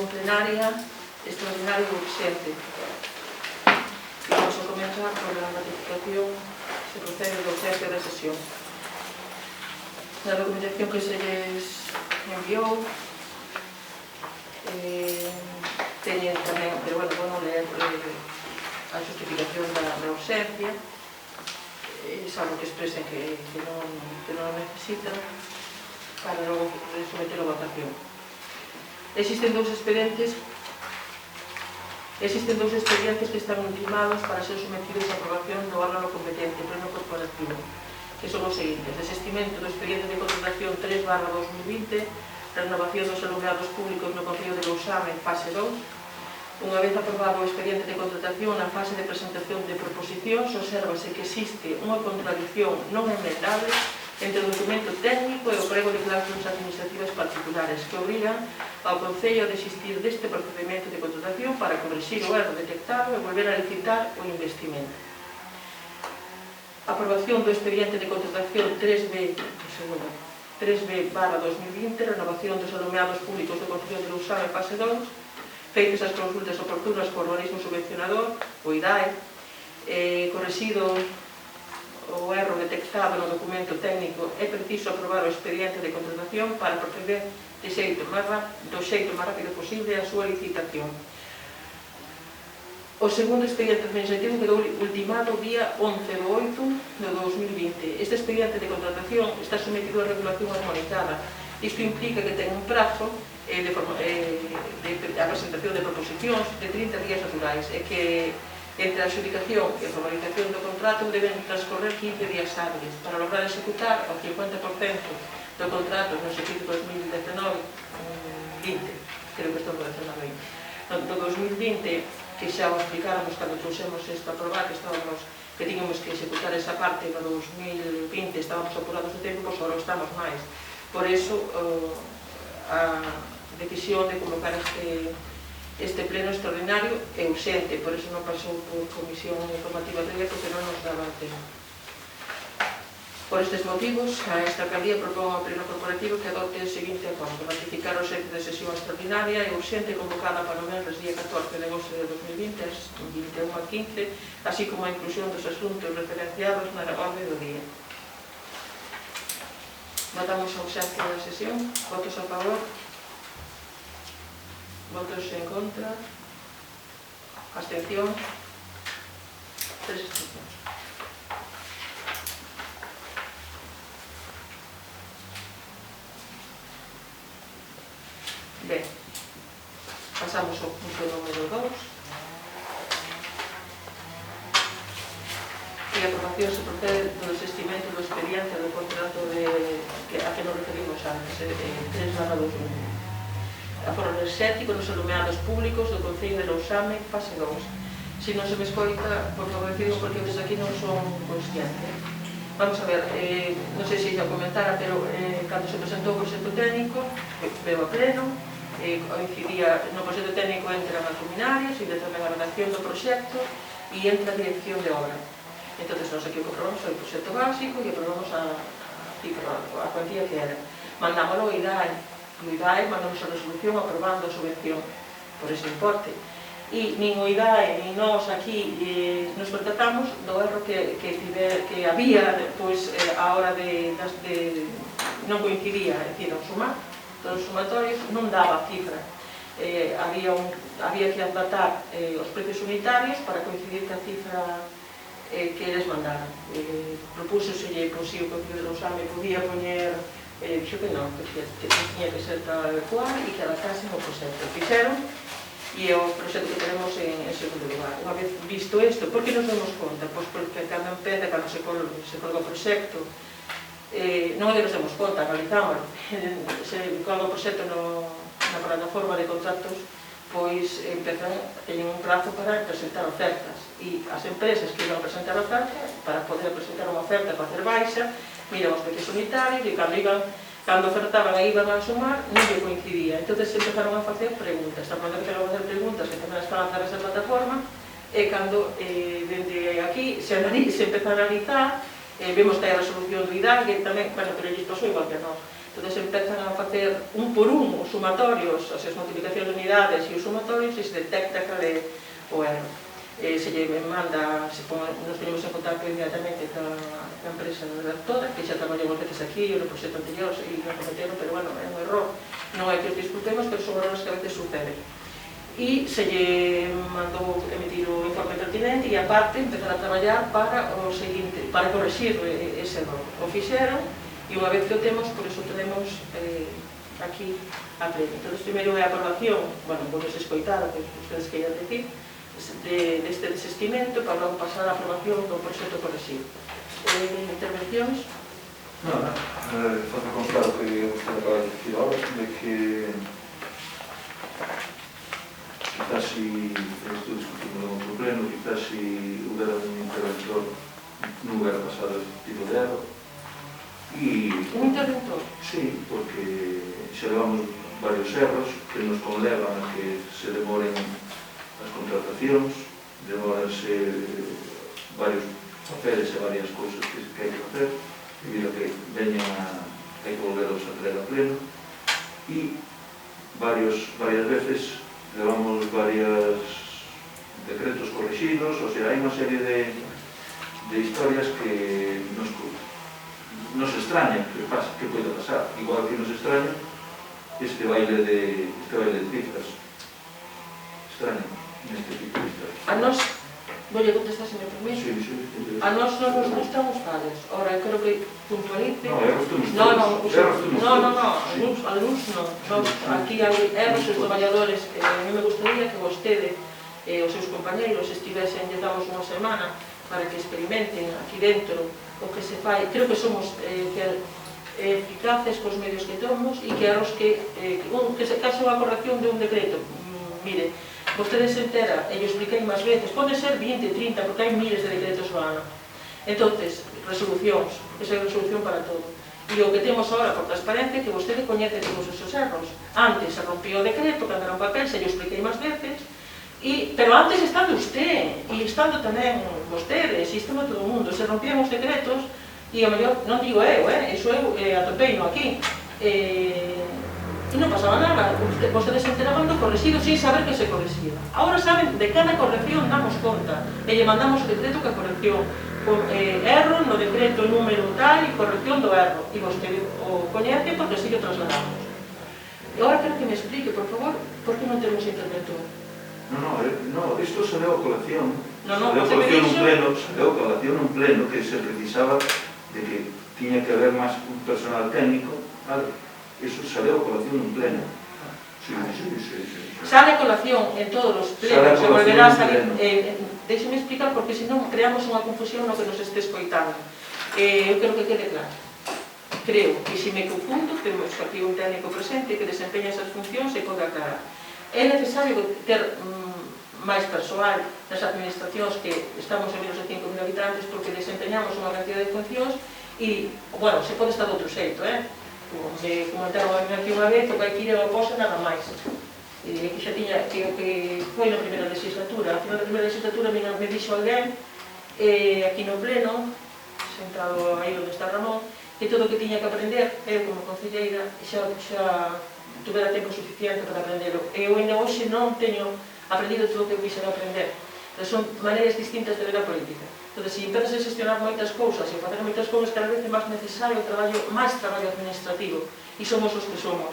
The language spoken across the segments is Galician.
Plenaria extraordinaria urxente. Vamos a comenzar por a ratificación, se procede de urxencia da sesión. Na documentación que se les enviou teñen tamén, pero bueno, vamos ler a justificación da urxencia, salvo que expresen que non necesitan, para logo someter a votación. Existen dous expedientes que están ultimados para ser sometidos a aprobación do órgano competente, pleno corporativo, que son os seguintes: desistimento do expediente de contratación 3/2020, renovación dos alumnados públicos no Concello de Lousame, fase 2. Unha vez aprobado o expediente de contratación, na fase de presentación de proposicións, obsérvase que existe unha contradición non emendable entre o documento técnico e o prego de cláusulas administrativas particulares que obrigan ao Concello a desistir deste procedimento de contratación para corrixir o erro detectado e volver a licitar o investimento. Aprobación do expediente de contratación 3B/2020, renovación dos alumnados públicos do Concello de Lousame, fase 2, feitas as consultas oportunas co organismo subvencionador, o IDAE, correxido o erro detectado no documento técnico, é preciso aprobar o expediente de contratación para proceder do xeito máis rápido posible a súa licitación. O segundo expediente administrativo quedou ultimado o día 11/8/2020. Este expediente de contratación está sometido a regulación armonizada. Isto implica que ten un prazo de a presentación de proposicións de 30 días naturais e que entre a adjudicación e a formalización do contrato deben transcorrer 15 días hábiles para lograr executar o 50% do contrato no exercicio 2019-20, creo que estou relacionado aí. No 2020, que xa o explicáramos cando trouxemos isto a aprobar, que tiñamos que executar esa parte no 2020, estábamos apurados de tempo, pois agora estamos máis. Por iso, a decisión de convocar este pleno extraordinario é urxente, por iso non pasou por comisión informativa previa, porque non nos daba tempo. Por estes motivos, a esta alcaldía propón ao pleno corporativo que adopte o seguinte acordo: ratificar o xeito de sesión extraordinaria e urxente convocada para o venres día 14 de agosto de 2020, as 21:15, así como a inclusión dos asuntos referenciados na orde do día. Votamos a urxencia da sesión. Votos a favor? Votos en contra? Abstención? 3 abstencións. Ben, pasamos ao punto número 2. E a aprobación se procede do desistimento do expediente do contrato a que nos referimos antes, 3/2020. Aforo enerxético nos alumeados públicos do Concello de Lousame, fase 2. Se non se me escoita, por favor, decido porque desde aquí non son consciente. Vamos a ver, non sei se xa comentara, pero cando se presentou o proxecto técnico, veo a pleno, coincidía no proxecto técnico, entran as luminarias, e tamén a redacción do proxecto, e entra a dirección de obra. Entón, non sei que aprobamos o proxecto básico e aprobamos a cuantía que era. Mandámoslo ao IDAE. O IDAE mandamos a resolución aprobando a subvención por ese importe. E nin o IDAE, nin nós aquí nos percatamos do erro que había a hora de non coincidía, é dicir, ao sumar todos os sumatorios non daba cifra. Había que adaptar os precios unitarios para coincidir ca cifra que eles mandaran. Propúsoselle, pois, si o Concello de Lousame podía poñer, dixo que non, que tiña que ser para adecuar e que adaptasen o proxecto. Fixeron, e o proxecto que tenemos en segundo lugar. Unha vez visto isto, por que nos damos conta? Pois porque cando empeza, cando se colga o proxecto, non nos damos conta, analizámoslo. Se colga o proxecto na plataforma de contratos, pois teñen un prazo para presentar ofertas. E as empresas que iban a presentar oferta, para poder presentar unha oferta para hacer baixa, miran os precios unitarios e cando ofertaban e iban a sumar, non lle coincidía. Entón empezaron a facer preguntas. Cando empezaron a facer preguntas que tamén están a través da plataforma, e cando dende aquí se empeza a analizar, vemos que hai a resolución do IDAE, que tamén, bueno, pero lles pasou igual que a nós. Entón empezan a facer un por un os sumatorios, as multiplicacións de unidades e os sumatorios, e se detecta cal é o erro. Se lle manda, nos ponemos en contacto inmediatamente ca empresa redactora, que xa traballamos veces aquí, no proxecto anterior, e non cometeron, pero bueno, é un error, non hai que os disculpemos, pero son errores que a veces suceden. E se lle mandou emitir o informe pertinente e aparte empezar a traballar para o seguinte, para correxir ese error. O fixeron e unha vez que o temos, por iso tenemos aquí a premio. Entón, primeiro é a aprobación, bueno, vos escoitar o que ustedes queiran decir, deste desestimento para logo pasar a aprobación do proxecto correxido. Intervencións? Nada, facer constar o que vostede acaba de dicir ahora, de que quizás si estou discutindo en outro pleno, quizás si houbera un interventor non houbera pasado este tipo de erro. Un interventor? Sí, porque xa levamos varios erros que nos conlevan a que se demoren as contratacións, demoranse varios papeles e varias cousas que hai que facer, debido a que veñan hai que volveros a traer a pleno, e varias veces levamos varios decretos correxidos, ou sea, hai unha serie de historias que nos extraña que poida pasar, igual que nos extraña este baile de cifras. Extraña neste tipo de historias. A nos, voulle contestar, se me permite? Sí. A nos non nos gustan os fallos. Ora, eu creo que puntualice... No, erros temos No, a luz non. Aquí hai erros os traballadores. A mí me gustaría que vostede e os seus compañeiros estivesen, lle damos unha semana para que experimenten aquí dentro o que se fai. Creo que somos eficaces cos medios que tomamos e que erros que se caso a corrección de un decreto. Mire, vostede se entera, e yo expliquei máis veces, pode ser 20, 30, porque hai miles de decretos ao ano. Entonces, resolucións, esa é a resolución para todo. E o que temos agora por transparencia é que vostede coñece todos esos erros. Antes se rompía o decreto, cando era un papel, se yo expliquei máis veces, pero antes estando usted, e estando tamén vostedes, e estando todo o mundo, se rompían os decretos, e a mellor, non digo eu, iso eu atopeino aquí, e non pasaba nada, vostedes se enteraban do correxido sin saber que se correxía. Agora saben, de cada corrección damos conta, e lle mandamos o decreto que a corrección, erro no decreto número tal e corrección do erro, e vostede o coñece porque si o trasladamos. E agora quero que me explique, por favor, por que non temos interventor? No, isto se deu a colación. Se deu a colación un pleno que se precisaba de que tiña que haber máis un personal técnico, vale? Iso se deu a colación un pleno. Sí. Sale a colación en todos os plenos, se volverá a salir. Déxeme explicar, porque senón creamos unha confusión no que nos este escoitando. Eu quero que quede claro. Creo que se me confundo, temos aquí un técnico presente que desempeña esas funcións e pode aclarar. É necesario ter máis persoal nas administracións que estamos en menos de 5.000 habitantes porque desempeñamos unha cantidad de funcións e, bueno, se pode estar de outro xeito, como me comentaron aquí unha vez, o que hai que ir ao posa nada máis. E que xa tiña, que foi na primeira legislatura, a final da primeira legislatura me dixo alguén, aquí no pleno, sentado aí onde está Ramón, que todo o que tiña que aprender, eu como concelleira, xa tuvera tempo suficiente para aprendelo. Eu ainda hoxe non teño aprendido todo o que eu quixera aprender. Son maneiras distintas de ver a política. Entón, se empezas a gestionar moitas cousas e facer moitas cousas, cada vez é máis necesario máis traballo administrativo. E somos os que somos.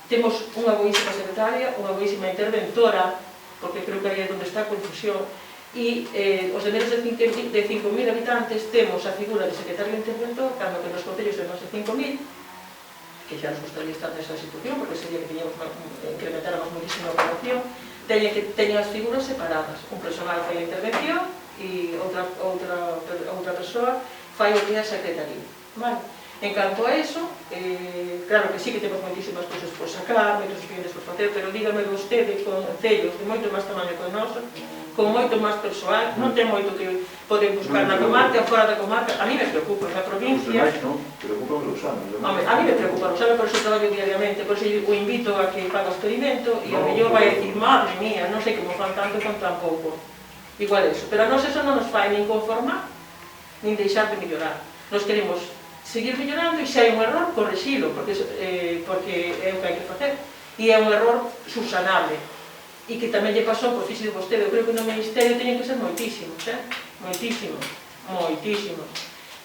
Temos unha boísima secretaria, unha boísima interventora, porque creo que aí é onde está a confusión, e os de menos de 5.000 habitantes temos a figura de secretario interventor, cando que nos concellos de máis de 5.000, que xa nos gustaría estar nesa situación, porque sería que incrementáramos muchísimo a población, teñen as figuras separadas. Un personal fai a intervención e outra persoa fai o que é a secretaría. En canto a eso, claro que sí que temos moitísimas cousas por sacar, moitos expedientes por facer, pero dígame vostede con concellos de moito máis tamaño que o noso, con moito máis persoal, non ten moito que poden buscar na comarca, fora da comarca. A mí me preocupa na provincia. A mí me preocupa, non sabe, por iso traballo diariamente, por iso o invito a que faga o experimento e a mellor vai decir, madre mía, non sei como fan tanto con tan pouco. Igual eso, pero a nos eso non nos fai nin conformar, nin deixar de mellorar. Nos queremos seguir mellorando, e se hai un error, correxilo, porque é o que hai que facer. E é un error subsanable. E que tamén lle pasou, por fixo de vostede, eu creo que no Ministerio teñen que ser moitísimos, moitísimos, moitísimos.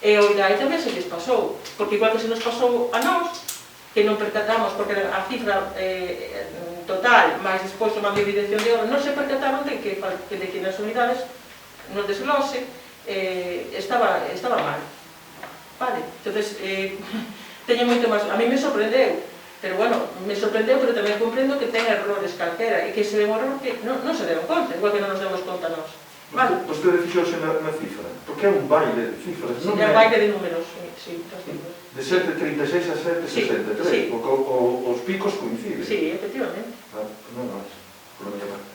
E o IDAE tamén se lles pasou, porque igual que se nos pasou a nós, que non percatamos, porque a cifra total, máis despois o mando de dirección de obra, non se percataron de que nas unidades, no desglose, estaba mal. Vale? Entonces, teño moito máis, a mí me sorprendeu, pero bueno, me sorprendeu, pero tamén comprendo que ten errores calquera, e que se ven un error que non se deron conta, igual que non nos demos conta nós. Vale? Vostede fixouse na cifra, porque é un baile de cifras, non é? É un baile de números, sí, de 7,36 a 7,63, porque os picos coinciden. Sí, efectivamente. Non máis, por a miña parte.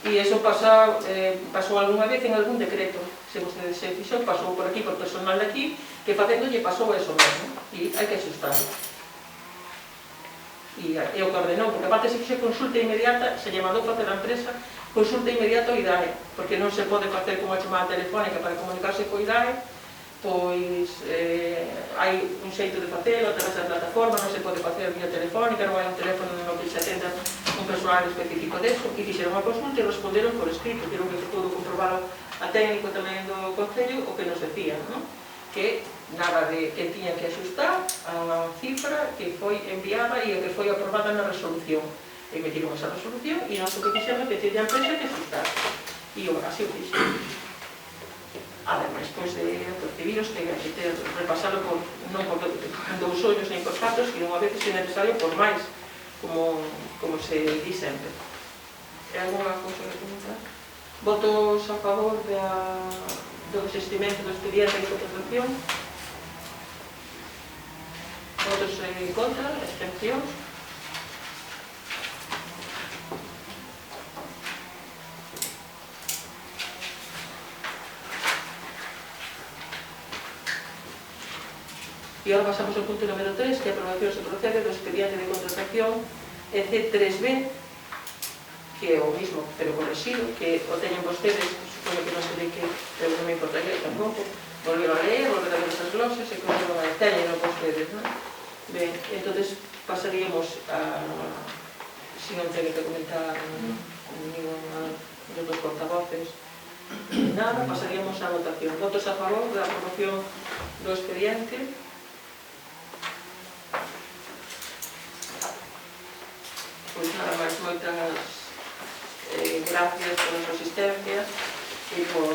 E iso pasou algunha vez en algún decreto, se vostede se fixou, pasou por aquí, por personal de aquí, que facéndolle pasou eso mesmo, e hai que asustar. E o que ordenou, porque aparte se fixe consulta inmediata, se lle mandou facer a empresa, consulta inmediata ao IDAE, porque non se pode facer como a chamada telefónica para comunicarse co IDAE, pois hai un xeito de facelo a través da plataforma, non se pode facer vía telefónica, non hai un teléfono no que se atenda un personal específico deso, e fixeron a consulta e responderon por escrito, que era o que pudo comprobar a técnico tamén do Concello, o que nos decían, non? Que nada de que tiñan que axustar a cifra que foi enviada e a que foi aprobada na resolución. Emitiron esa resolución e nós o que fixemos é pedirle a empresa que axustar. E así o fixemos. Ademais, pois de percibiros, que hai que repasalo non por dous ollos nem por patos, sino a veces é necesario por máis, como se di sempre. É alguna cousa que comentar? Votos a favor do desistimento do expediente de contratación? Votos en contra? Abstencións? E agora pasamos ao punto número 3, que é a aprobación se procede do expediente de contratación EC3B, que é o mismo, pero correxido, que o teñen vostedes, supoño que non se ve que, pero non me importa que tampouco, volver a leer, volver a ver esas glosas, e como teñen vostedes, non? Ben, entonces pasaríamos a, se non teñen que comentar ninguna dos dos portavoces, nada, pasaríamos á votación. Votos a favor da aprobación do expediente? Pois nada máis, moitas gracias pola súa asistencia e por